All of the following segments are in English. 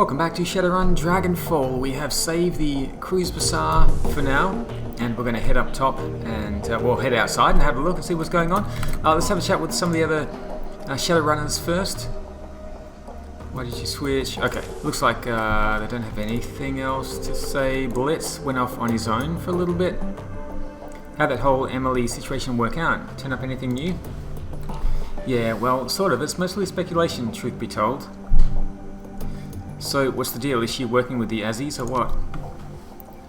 Welcome back to Shadowrun Dragonfall. We have saved the cruise bazaar for now, and we're going to head up top and we'll head outside and have a look and see what's going on. Let's have a chat with some of the other Shadowrunners first. Why did you switch? Okay, looks like they don't have anything else to say. Blitz went off on his own for a little bit. How'd that whole Emily situation work out? Turn up anything new? Yeah, well, sort of. It's mostly speculation, truth be told. So, what's the deal? Is she working with the Azzies or what?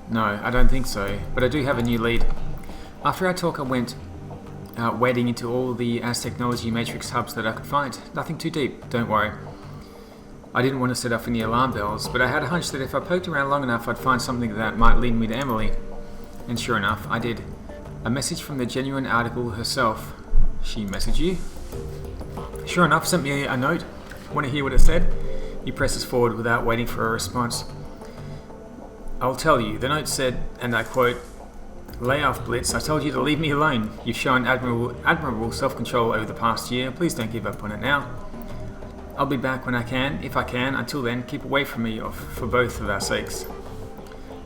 No, I don't think so, but I do have a new lead. After our talk, I went wading into all the Technology Matrix hubs that I could find. Nothing too deep, don't worry. I didn't want to set off any alarm bells, but I had a hunch that if I poked around long enough, I'd find something that might lead me to Emily. And sure enough, I did. A message from the genuine article herself. She messaged you? Sure enough, sent me a note. Want to hear what it said? He presses forward without waiting for a response. I'll tell you, the note said, and I quote, "Lay off, Blitz. I told you to leave me alone. You've shown admirable self-control over the past year. Please don't give up on it now. I'll be back when I can, if I can. Until then, keep away from me for both of our sakes."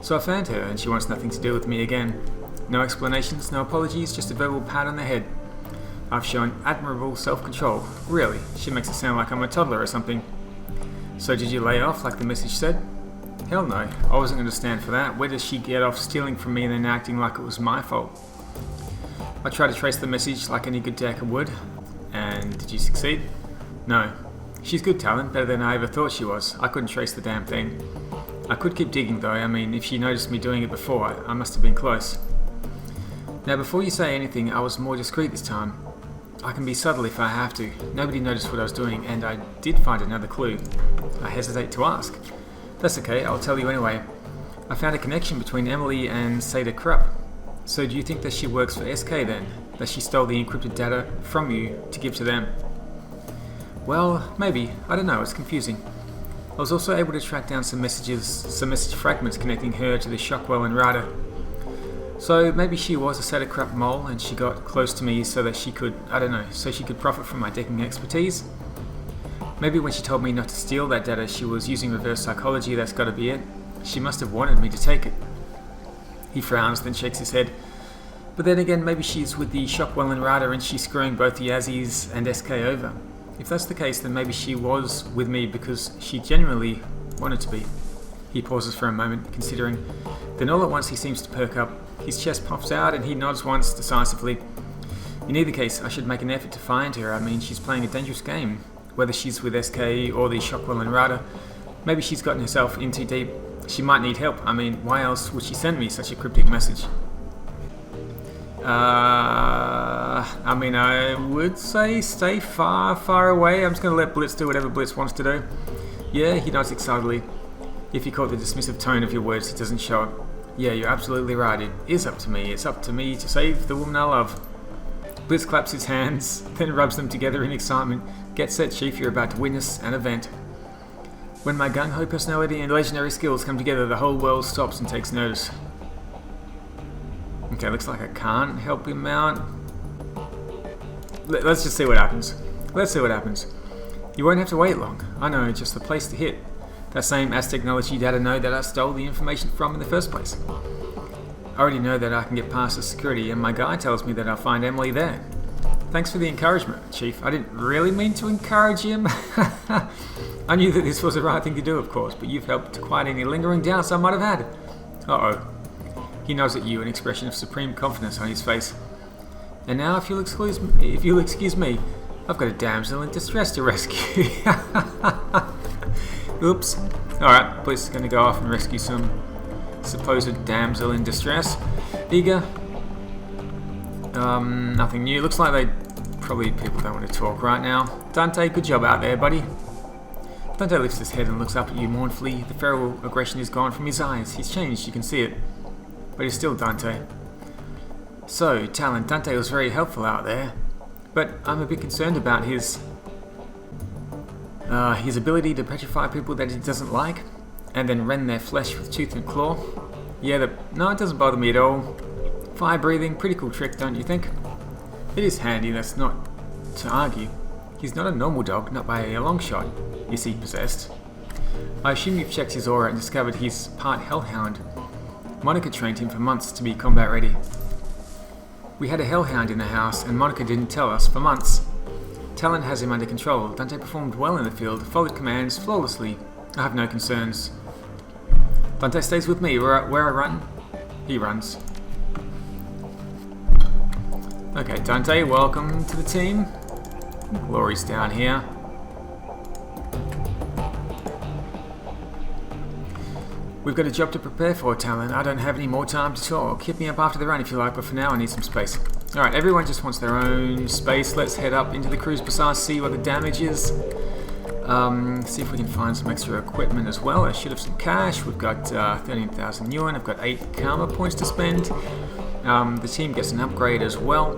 So I found her, and she wants nothing to do with me again. No explanations, no apologies, just a verbal pat on the head. I've shown admirable self-control. Really? She makes it sound like I'm a toddler or something. So did you lay off like the message said? Hell no, I wasn't going to stand for that. Where does she get off stealing from me and then acting like it was my fault? I tried to trace the message like any good Decker would. And did you succeed? No. She's good talent, better than I ever thought she was. I couldn't trace the damn thing. I could keep digging though. I mean, if she noticed me doing it before, I must have been close. Now before you say anything, I was more discreet this time. I can be subtle if I have to. Nobody noticed what I was doing, and I did find another clue. I hesitate to ask. That's okay, I'll tell you anyway. I found a connection between Emily and Seda Krupp. So do you think that she works for SK then? That she stole the encrypted data from you to give to them? Well, maybe. I don't know, it's confusing. I was also able to track down some message fragments connecting her to the Shockwell and Rada. So maybe she was a Seda Krupp mole and she got close to me so that she could, I don't know, so she could profit from my decking expertise? Maybe when she told me not to steal that data, she was using reverse psychology. That's gotta be it. She must have wanted me to take it. He frowns, then shakes his head. But then again, maybe she's with the Shockwell and Rada and she's screwing both the Azzies and SK over. If that's the case, then maybe she was with me because she genuinely wanted to be. He pauses for a moment, considering. Then all at once he seems to perk up. His chest puffs out and he nods once decisively. In either case, I should make an effort to find her. I mean, she's playing a dangerous game. Whether she's with SK or the Shockwell and Rada, maybe she's gotten herself in too deep. She might need help. I mean, why else would she send me such a cryptic message? I would say stay far, far away. I'm just going to let Blitz do whatever Blitz wants to do. Yeah, he nods excitedly. If you caught the dismissive tone of your words, it doesn't show it. Yeah, you're absolutely right. It is up to me. It's up to me to save the woman I love. Blitz claps his hands, then rubs them together in excitement. Get set, Chief. You're about to witness an event. When my gung-ho personality and legendary skills come together, the whole world stops and takes notice. Okay, looks like I can't help him out. Let's just see what happens. Let's see what happens. You won't have to wait long. I know, just the place to hit. That same Technology data node that I stole the information from in the first place. I already know that I can get past the security, and my guy tells me that I'll find Emily there. Thanks for the encouragement, Chief. I didn't really mean to encourage him. I knew that this was the right thing to do, of course, but you've helped to quiet any lingering doubts I might have had. Uh-oh. He nods at you, an expression of supreme confidence on his face. And now, if you'll excuse me, I've got a damsel in distress to rescue. Oops. Alright, police is going to go off and rescue some supposed damsel in distress. Eager. Nothing new. Looks like people don't want to talk right now. Dante, good job out there, buddy. Dante lifts his head and looks up at you mournfully. The feral aggression is gone from his eyes. He's changed, you can see it. But he's still Dante. So, Talon, Dante was very helpful out there. But I'm a bit concerned about his ability to petrify people that he doesn't like, and then rend their flesh with tooth and claw. Yeah, no, it doesn't bother me at all. Fire breathing, pretty cool trick, don't you think? It is handy, that's not to argue. He's not a normal dog, not by a long shot. Is he possessed? I assume you've checked his aura and discovered he's part hellhound. Monica trained him for months to be combat ready. We had a hellhound in the house and Monica didn't tell us for months. Talon has him under control. Dante performed well in the field, followed commands flawlessly. I have no concerns. Dante stays with me. Where I run, he runs. Okay, Dante, welcome to the team. Glory's down here. We've got a job to prepare for, Talon. I don't have any more time to talk. Hit me up after the run if you like, but for now I need some space. Alright, everyone just wants their own space. Let's head up into the cruise bazaar, see what the damage is. See if we can find some extra equipment as well. I should have some cash. We've got 13,000 yuan. I've got 8 karma points to spend. The team gets an upgrade as well.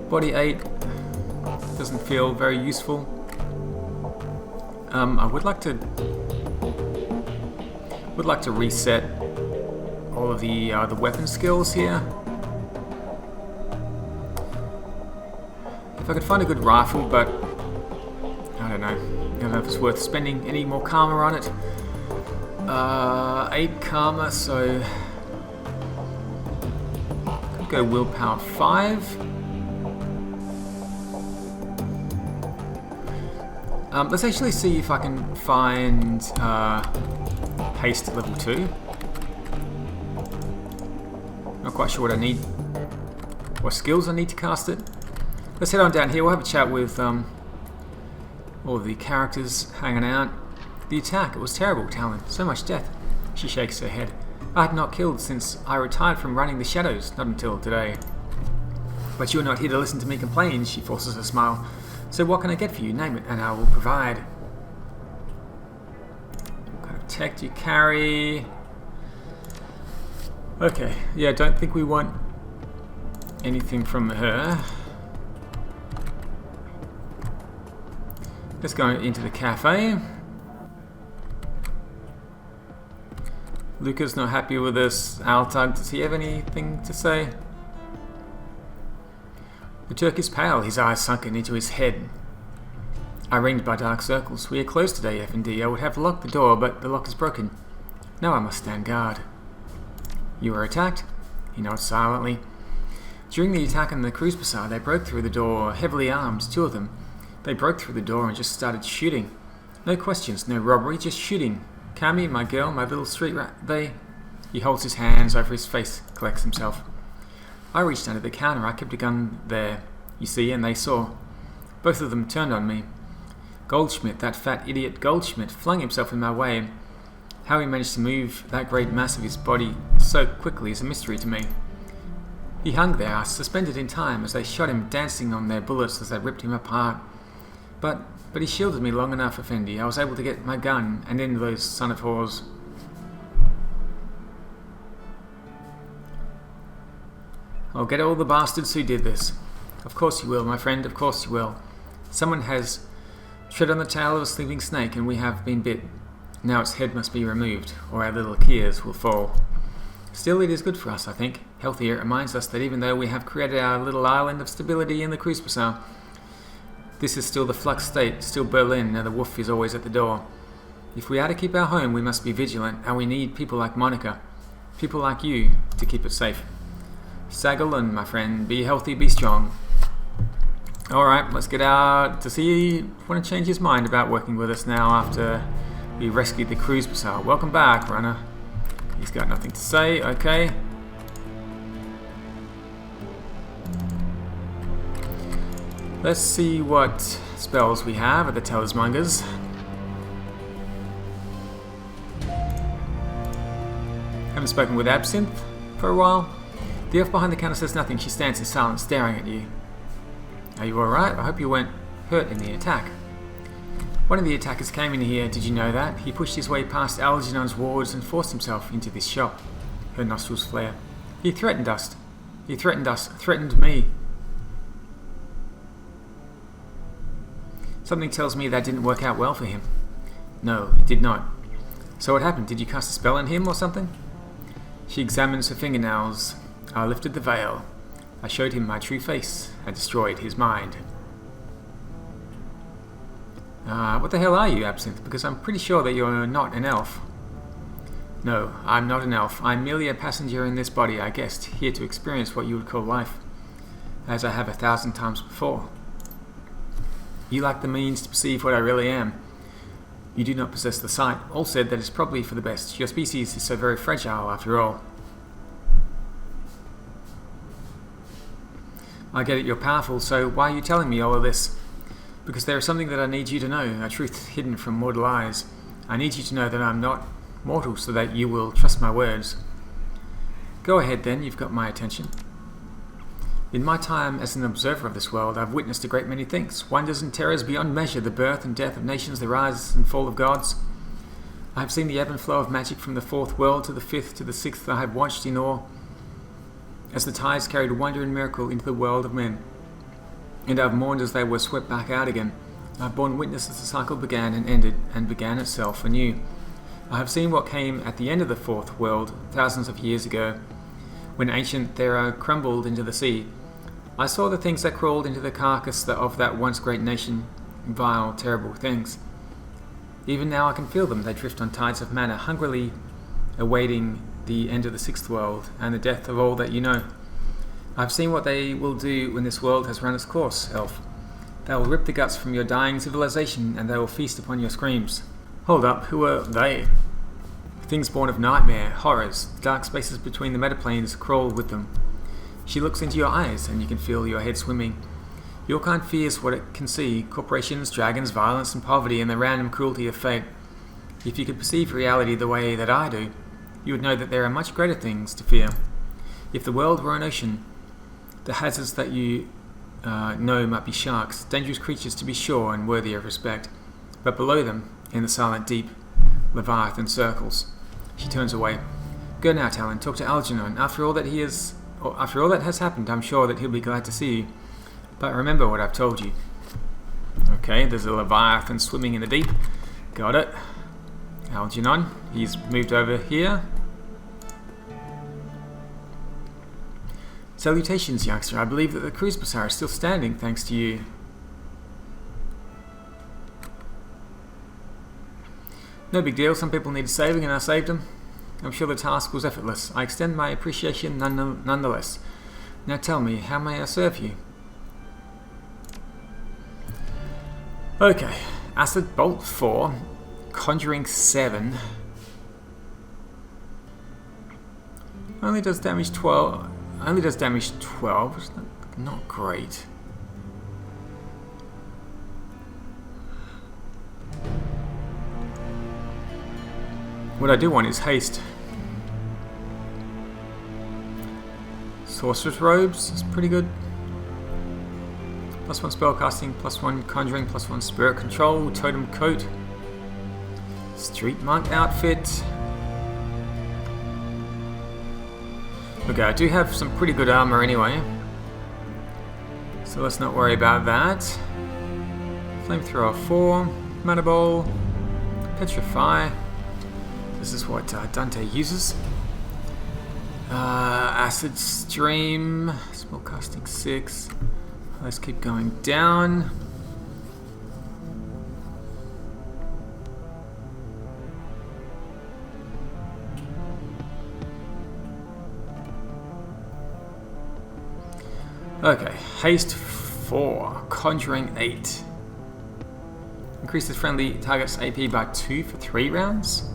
Body 8 doesn't feel very useful. I would like to reset all of the weapon skills here. If I could find a good rifle, but I don't know. I don't know if it's worth spending any more karma on it. 8 karma, so could go willpower 5. Let's actually see if I can find haste level 2. Not quite sure what I need, what skills I need to cast it. Let's head on down here. We'll have a chat with all of the characters hanging out. The attack, it was terrible, Talon. So much death. She shakes her head. I had not killed since I retired from running the shadows, not until today. But you're not here to listen to me complain, she forces a smile. So what can I get for you? Name it, and I will provide. What kind of tech do you carry? Okay, yeah, don't think we want anything from her. Let's go into the cafe. Luca's not happy with us. Altag, does he have anything to say? The Turk is pale, his eyes sunken into his head. I ringed by dark circles. We are closed today, F&D. I would have locked the door, but the lock is broken. Now I must stand guard. You were attacked? He nods silently. During the attack on the cruise bazaar, they broke through the door, heavily armed, 2 of them. They broke through the door and just started shooting. No questions, no robbery, just shooting. Kami, my girl, my little street rat, He holds his hands over his face, collects himself. I reached under the counter, I kept a gun there, you see, and they saw. Both of them turned on me. Goldschmidt, that fat idiot Goldschmidt, flung himself in my way. How he managed to move that great mass of his body so quickly is a mystery to me. He hung there, suspended in time, as they shot him, dancing on their bullets as they ripped him apart. But he shielded me long enough, Effendi. I was able to get my gun and end those son of whores. I'll get all the bastards who did this. Of course you will, my friend, of course you will. Someone has tread on the tail of a sleeping snake and we have been bit. Now its head must be removed, or our little Kias will fall. Still, it is good for us, I think. Healthier, it reminds us that even though we have created our little island of stability in the cruise bazaar, this is still the flux state, still Berlin, and the wolf is always at the door. If we are to keep our home, we must be vigilant, and we need people like Monica, people like you, to keep it safe. Sagalun, my friend, be healthy, be strong. Alright, let's get out to see. Want to change his mind about working with us now after we rescued the cruise bazaar. Welcome back, runner. He's got nothing to say, okay. Let's see what spells we have at the Talismongers. Haven't spoken with Absinthe for a while. The elf behind the counter says nothing. She stands in silence, staring at you. Are you alright? I hope you weren't hurt in the attack. One of the attackers came in here, did you know that? He pushed his way past Algernon's wards and forced himself into this shop. Her nostrils flare. He threatened us. He threatened us. Threatened me. Something tells me that didn't work out well for him. No, it did not. So what happened? Did you cast a spell on him or something? She examines her fingernails. I lifted the veil. I showed him my true face. I destroyed his mind. What the hell are you, Absinthe? Because I'm pretty sure that you're not an elf. No, I'm not an elf. I'm merely a passenger in this body, I guessed, here to experience what you would call life, as I have 1,000 times before. You lack the means to perceive what I really am. You do not possess the sight. All said, that is probably for the best. Your species is so very fragile, after all. I get it, you're powerful, so why are you telling me all of this? Because there is something that I need you to know, a truth hidden from mortal eyes. I need you to know that I'm not mortal, so that you will trust my words. Go ahead then, you've got my attention. In my time as an observer of this world, I've witnessed a great many things, wonders and terrors beyond measure, the birth and death of nations, the rise and fall of gods. I have seen the ebb and flow of magic from the 4th world to the 5th to the 6th. I have watched in awe as the tides carried wonder and miracle into the world of men, and I've mourned as they were swept back out again. I've borne witness as the cycle began and ended, and began itself anew. I have seen what came at the end of the 4th world, thousands of years ago, when ancient Thera crumbled into the sea. I saw the things that crawled into the carcass of that once great nation, vile, terrible things. Even now I can feel them. They drift on tides of mana, hungrily awaiting the end of the 6th world and the death of all that you know. I've seen what they will do when this world has run its course, elf. They will rip the guts from your dying civilization, and they will feast upon your screams. Hold up, who are they? Things born of nightmare, horrors, dark spaces between the metaplanes crawl with them. She looks into your eyes, and you can feel your head swimming. Your kind fears what it can see: corporations, dragons, violence and poverty, and the random cruelty of fate. If you could perceive reality the way that I do, you would know that there are much greater things to fear. If the world were an ocean, the hazards that you know might be sharks, dangerous creatures to be sure and worthy of respect. But below them, in the silent deep, Leviathan circles. She turns away. Go now, Talon, talk to Algernon. After all that has happened, I'm sure that he'll be glad to see you. But remember what I've told you. Okay, there's a Leviathan swimming in the deep. Got it. Algernon, he's moved over here. Salutations, youngster. I believe that the cruise bazaar is still standing thanks to you. No big deal. Some people needed saving and I saved them. I'm sure the task was effortless. I extend my appreciation nonetheless. Now tell me, how may I serve you? Okay. Acid Bolt 4. Conjuring 7. Only does damage 12. Only does damage 12. It's not great. What I do want is haste. Sorcerer's Robes is pretty good. +1 spellcasting, +1 conjuring, +1 spirit control, totem coat, street monk outfit. Okay, I do have some pretty good armor anyway, so let's not worry about that. Flamethrower 4, mana ball, petrify. This is what Dante uses. Acid stream, spellcasting 6. Let's keep going down. Okay, haste 4, conjuring 8. Increases friendly target's AP by 2 for 3 rounds.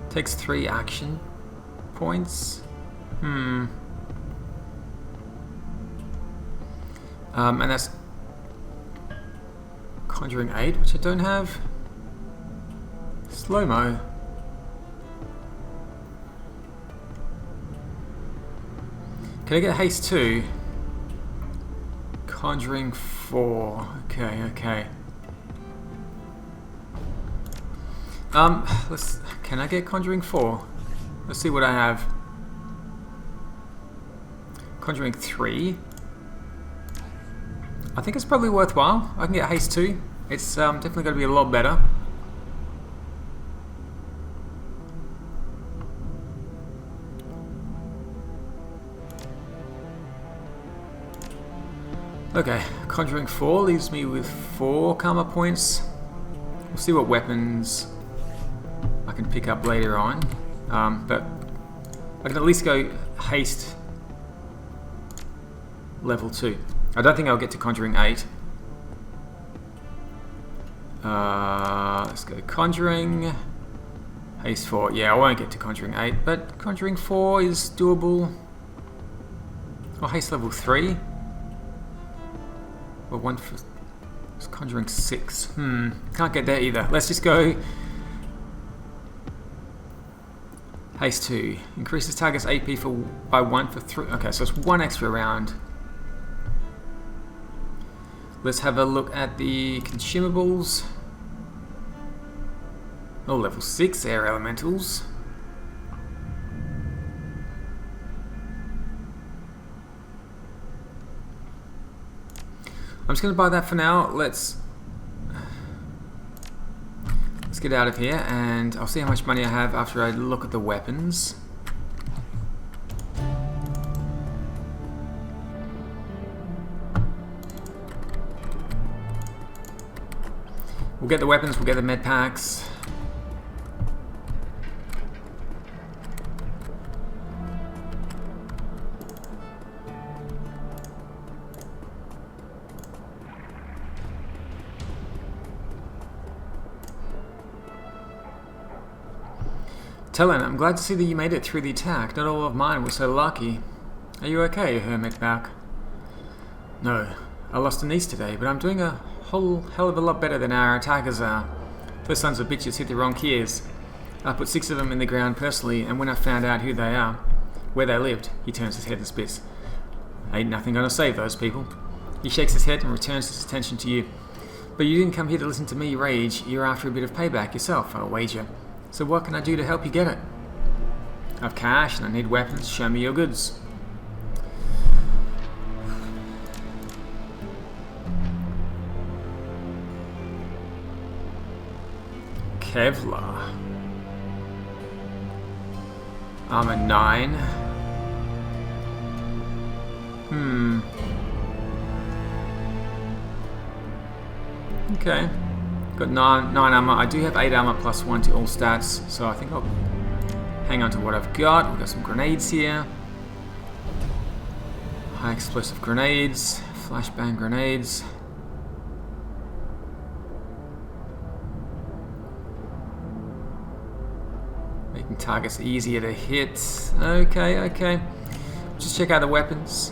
Takes 3 action points. And that's conjuring 8, which I don't have. Slow-mo. Can I get haste 2? Conjuring 4. Okay. Can I get Conjuring 4? Let's see what I have. Conjuring 3. I think it's probably worthwhile. I can get haste 2. It's definitely going to be a lot better. Okay, Conjuring 4 leaves me with 4 karma points. We'll see what weapons I can pick up later on. But I can at least go haste level 2. I don't think I'll get to Conjuring 8. Let's go Conjuring. Haste 4. Yeah, I won't get to Conjuring 8, but Conjuring 4 is doable. Or haste level 3. Or one for... It's Conjuring 6. Can't get there either. Let's just go... Haste 2. Increases target's AP by 1 for 3. Okay, so it's 1 extra round. Let's have a look at the consumables. Oh, level 6 air elementals. I'm just going to buy that for now. Let's get out of here, and I'll see how much money I have after I look at the weapons. We'll get the weapons, we'll get the med packs. Talon, I'm glad to see that you made it through the attack. Not all of mine were so lucky. Are you okay, Hermit back? No, I lost a niece today, but I'm doing a whole hell of a lot better than our attackers are. Those sons of bitches hit the wrong kids. I put 6 of them in the ground personally, and when I found out who they are, where they lived, he turns his head and spits. Ain't nothing gonna save those people. He shakes his head and returns his attention to you. But you didn't come here to listen to me rage. You're after a bit of payback yourself, I'll wager. So what can I do to help you get it? I've cash and I need weapons. Show me your goods. Kevlar. Armor 9. Okay. Got 9 armor. I do have 8 armor plus 1 to all stats, so I think I'll hang on to what I've got. We've got some grenades here. High explosive grenades. Flashbang grenades. Making targets easier to hit. Okay. Just check out the weapons.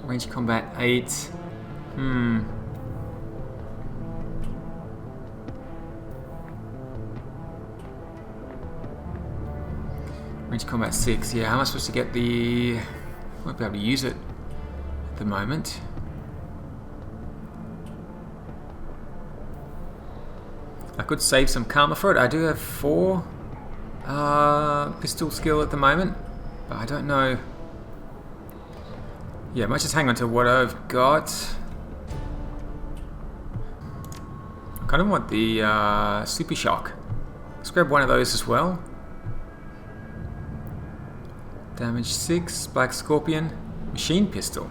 Range combat 8. Range combat 6. Yeah, how am I supposed to get the... I won't be able to use it at the moment. I could save some karma for it. I do have 4 pistol skill at the moment, but I don't know. Yeah, I might just hang on to what I've got. I kind of want the Super Shock. Let's grab one of those as well. Damage 6, Black Scorpion, Machine Pistol.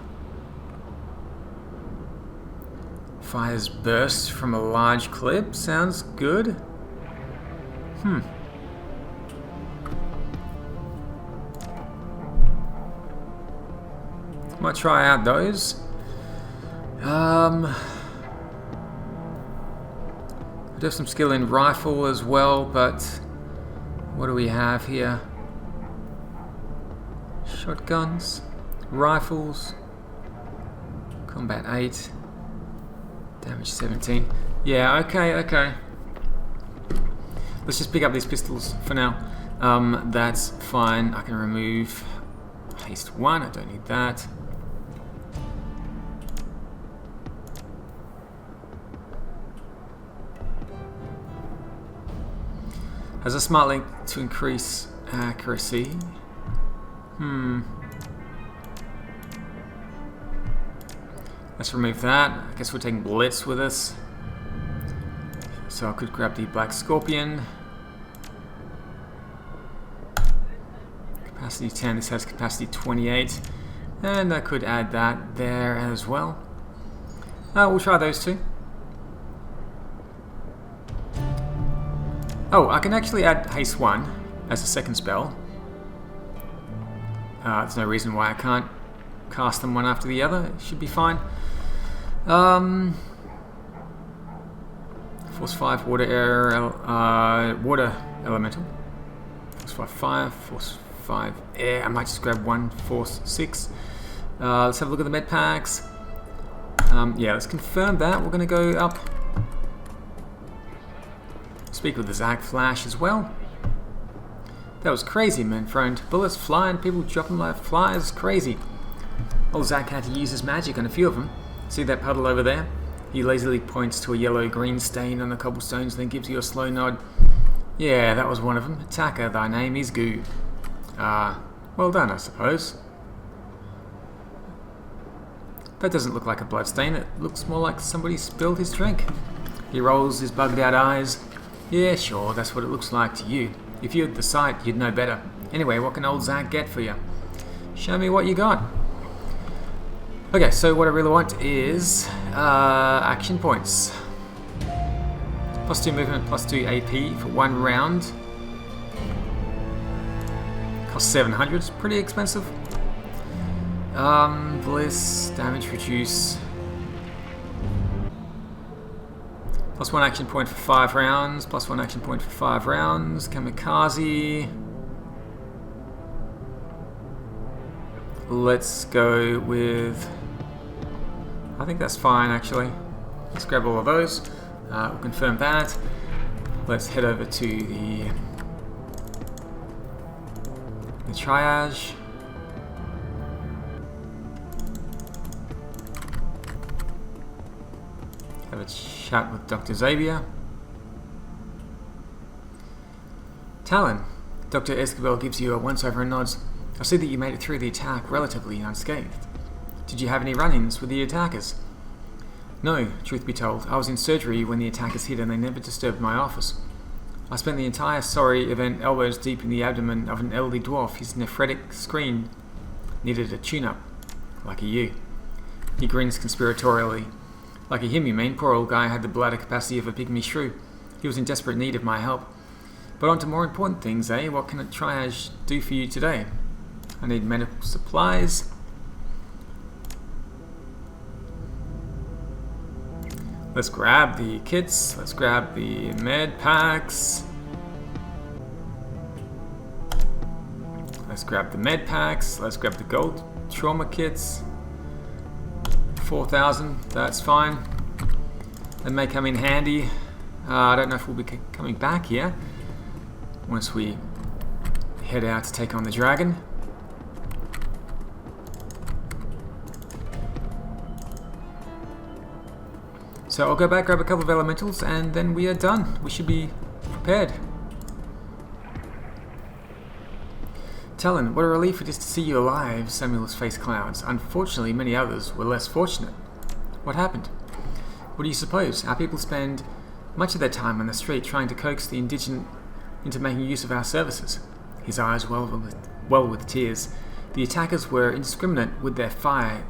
Fires bursts from a large clip, sounds good. Might try out those. I do have some skill in rifle as well, but what do we have here? Shotguns, rifles, combat 8, damage 17. Yeah, okay. Let's just pick up these pistols for now. That's fine. I can remove haste 1. I don't need that. Has a smart link to increase accuracy. Let's remove that. I guess we're taking Blitz with us. So I could grab the Black Scorpion. Capacity 10, this has capacity 28. And I could add that there as well. We'll try those two. Oh, I can actually add Haste 1 as a second spell. There's no reason why I can't cast them one after the other. It should be fine. Force 5, water elemental. Force 5, fire. Force 5, air. I might just grab one. Force 6. Let's have a look at the med packs. Yeah, let's confirm that. We're going to go up. Speak with the Zag Flash as well. That was crazy, man, friend. Bullets flying, people dropping like flies. Crazy. Old Zach had to use his magic on a few of them. See that puddle over there? He lazily points to a yellow-green stain on the cobblestones, then gives you a slow nod. Yeah, that was one of them. Attacker, thy name is Goo. Well done, I suppose. That doesn't look like a bloodstain. It looks more like somebody spilled his drink. He rolls his bugged-out eyes. Yeah, sure, that's what it looks like to you. If you had the sight, you'd know better. Anyway, what can old Zach get for you? Show me what you got. Okay, so what I really want is action points. Plus 2 movement, plus 2 AP for 1 round. Costs 700, it's pretty expensive. Bliss, damage reduce. Plus 1 action point for 5 rounds, plus 1 action point for 5 rounds. Kamikaze. Let's go with... I think that's fine, actually. Let's grab all of those. We'll confirm that. Let's head over to the triage. Have a chat with Dr. Xavier. Talon. Dr. Escobel gives you a once-over and nods. I see that you made it through the attack relatively unscathed. Did you have any run-ins with the attackers? No, truth be told. I was in surgery when the attackers hit and they never disturbed my office. I spent the entire sorry event elbows deep in the abdomen of an elderly dwarf. His nephretic screen needed a tune-up. Lucky you. He grins conspiratorially. Lucky him, you mean? Poor old guy had the bladder capacity of a pygmy shrew. He was in desperate need of my help. But on to more important things, eh? What can a triage do for you today? I need medical supplies. Let's grab the kits. Let's grab the med packs. Let's grab the med packs. Let's grab the gold trauma kits. 4,000, that's fine. That may come in handy. I don't know if we'll be coming back here once we head out to take on the dragon. So I'll go back, grab a couple of elementals, and then we are done. We should be prepared. Talon, what a relief it is to see you alive. Samuel's face clouds. Unfortunately, many others were less fortunate. What happened? What do you suppose? Our people spend much of their time on the street trying to coax the indigent into making use of our services. His eyes well with tears. The attackers were indiscriminate with their fire.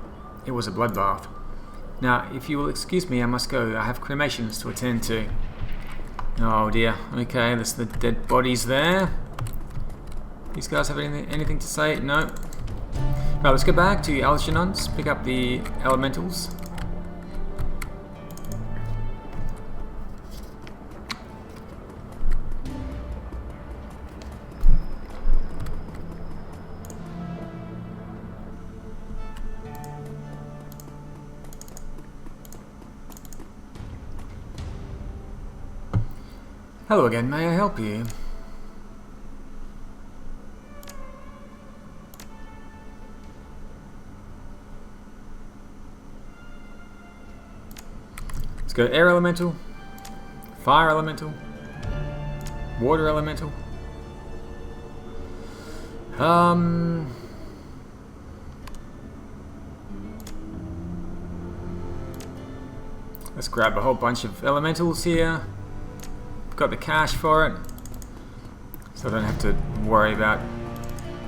It was a bloodbath. Now, if you will excuse me, I must go. I have cremations to attend to. Oh dear. Okay, there's the dead bodies there. These guys have anything to say? No. Right, let's go back to Algernon's, pick up the elementals. Hello again, may I help you? Let's go air elemental, fire elemental, water elemental. Let's grab a whole bunch of elementals here. Got the cash for it, so I don't have to worry about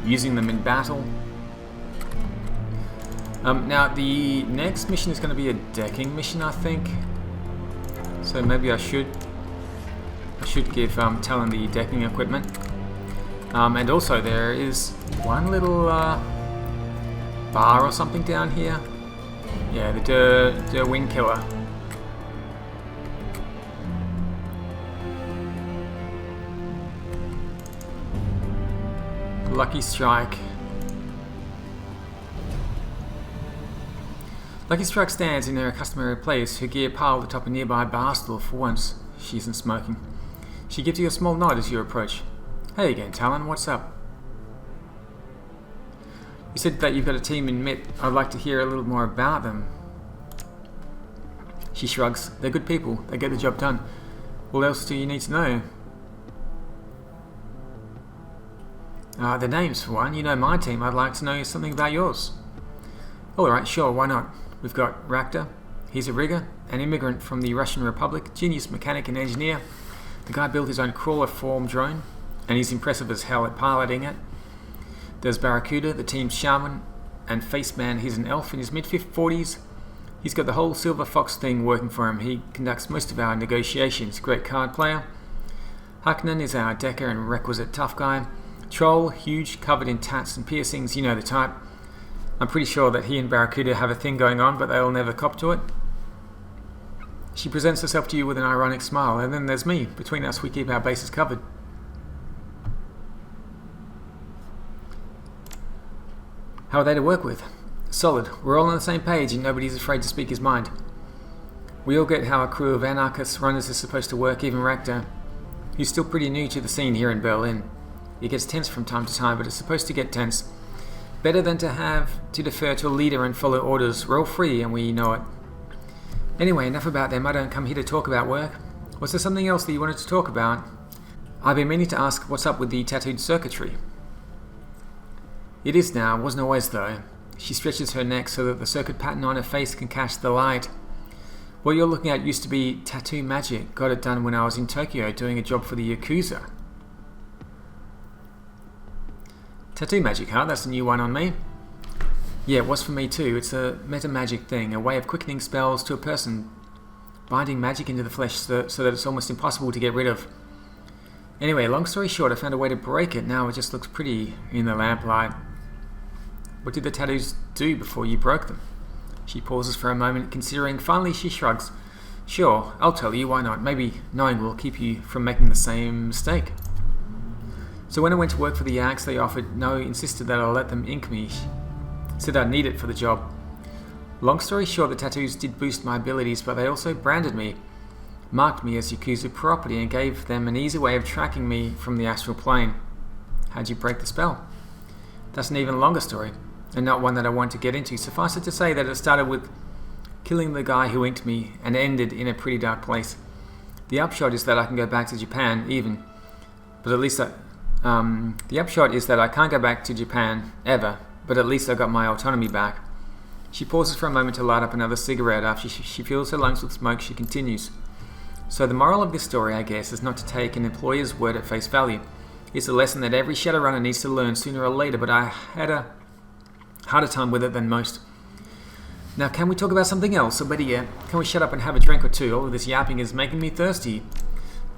using them in battle. Now the next mission is going to be a decking mission, I think. So maybe I should give Talon the decking equipment. And also there is one little bar or something down here. Yeah, the Wind Killer. Lucky Strike. Lucky Strike stands in her customary place, her gear piled atop a nearby bar stool. For once, she isn't smoking. She gives you a small nod as you approach. Hey again, Talon, what's up? You said that you've got a team in MIT. I'd like to hear a little more about them. She shrugs. They're good people. They get the job done. What else do you need to know? The names, for one. You know my team. I'd like to know something about yours. Alright, sure, why not? We've got Rakta. He's a rigger, an immigrant from the Russian Republic, genius mechanic and engineer. The guy built his own crawler form drone, and he's impressive as hell at piloting it. There's Barracuda, the team's shaman, and Faceman. He's an elf in his mid-40s. He's got the whole Silver Fox thing working for him. He conducts most of our negotiations. Great card player. Haknan is our decker and requisite tough guy. Troll, huge, covered in tats and piercings, you know the type. I'm pretty sure that he and Barracuda have a thing going on, but they'll never cop to it. She presents herself to you with an ironic smile, and then there's me. Between us, we keep our bases covered. How are they to work with? Solid. We're all on the same page, and nobody's afraid to speak his mind. We all get how a crew of anarchist runners is supposed to work, even Rakta. He's still pretty new to the scene here in Berlin. It gets tense from time to time, but it's supposed to get tense. Better than to have to defer to a leader and follow orders. We're all free, and we know it. Anyway, enough about them. I don't come here to talk about work. Was there something else that you wanted to talk about? I've been meaning to ask what's up with the tattooed circuitry. It is now, wasn't always though. She stretches her neck so that the circuit pattern on her face can catch the light. What you're looking at used to be tattoo magic. Got it done when I was in Tokyo doing a job for the Yakuza. Tattoo magic, huh? That's a new one on me. Yeah, it was for me too. It's a meta magic thing, a way of quickening spells to a person, binding magic into the flesh so that it's almost impossible to get rid of. Anyway, long story short, I found a way to break it. Now it just looks pretty in the lamplight. What did the tattoos do before you broke them? She pauses for a moment, considering. Finally, she shrugs. Sure, I'll tell you, why not? Maybe knowing will keep you from making the same mistake. So when I went to work for the Yanks, they insisted that I let them ink me. Said I'd need it for the job. Long story short, the tattoos did boost my abilities, but they also branded me, marked me as Yakuza property, and gave them an easy way of tracking me from the astral plane. How'd you break the spell? That's an even longer story, and not one that I want to get into. Suffice it to say that it started with killing the guy who inked me, and ended in a pretty dark place. The upshot is that I can go back to Japan, the upshot is that I can't go back to Japan, ever, but at least I got my autonomy back. She pauses for a moment to light up another cigarette. After she fills her lungs with smoke, she continues. So the moral of this story, I guess, is not to take an employer's word at face value. It's a lesson that every Shadowrunner needs to learn sooner or later, but I had a harder time with it than most. Now, can we talk about something else? Or better yet, can we shut up and have a drink or two? All of this yapping is making me thirsty.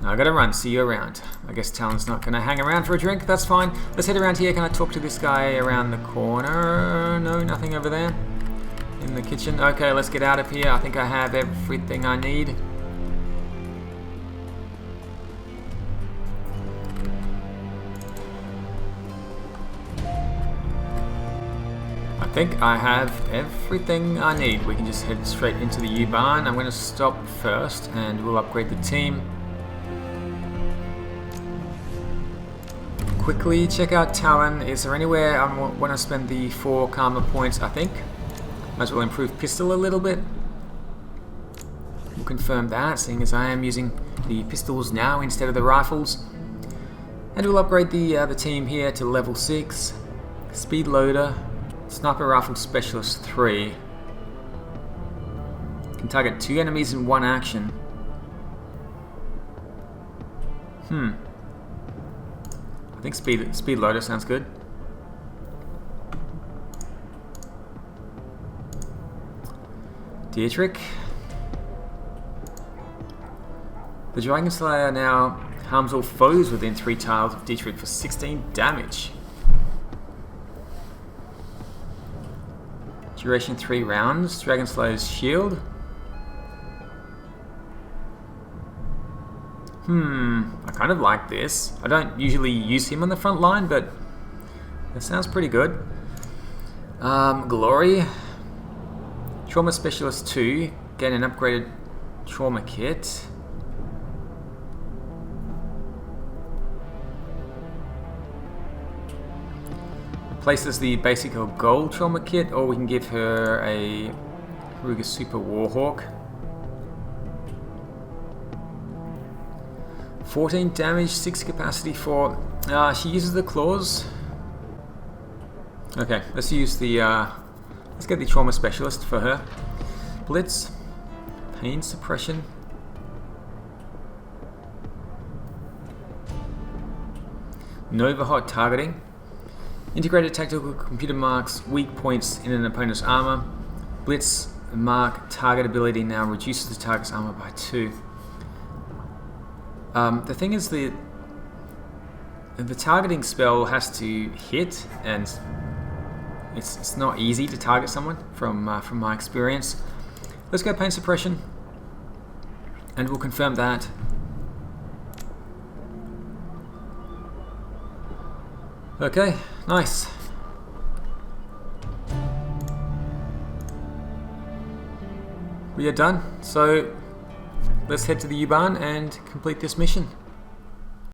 Now, I gotta run. See you around. I guess Talon's not gonna hang around for a drink. That's fine. Let's head around here. Can I talk to this guy around the corner? No, nothing over there. In the kitchen. Okay, let's get out of here. I think I have everything I need. I think I have everything I need. We can just head straight into the U-Barn. I'm going to stop first and we'll upgrade the team. Quickly check out Talon. Is there anywhere I want to spend the 4 karma points? I think. Might as well improve pistol a little bit. We'll confirm that, seeing as I am using the pistols now instead of the rifles. And we'll upgrade the team here to level 6. Speed loader. Sniper Rifle Specialist 3. Can target 2 enemies in 1 action. I think speed loader sounds good. Dietrich. The Dragon Slayer now harms all foes within 3 tiles of Dietrich for 16 damage. Duration 3 rounds. Dragon Slayer's shield. I kind of like this. I don't usually use him on the front line, but that sounds pretty good. Glory. Trauma Specialist 2. Gain an upgraded trauma kit. Replaces the basic or gold trauma kit, or we can give her a Ruger Super Warhawk. 14 damage, 6 capacity for... she uses the claws. Okay, let's use the... let's get the Trauma Specialist for her. Blitz. Pain Suppression. Nova Hot Targeting. Integrated Tactical Computer marks weak points in an opponent's armor. Blitz mark target ability now reduces the target's armor by 2. The thing is, the targeting spell has to hit, and it's not easy to target someone from my experience. Let's go Pain Suppression, and we'll confirm that. Okay, nice. We are done, so let's head to the U-Bahn and complete this mission.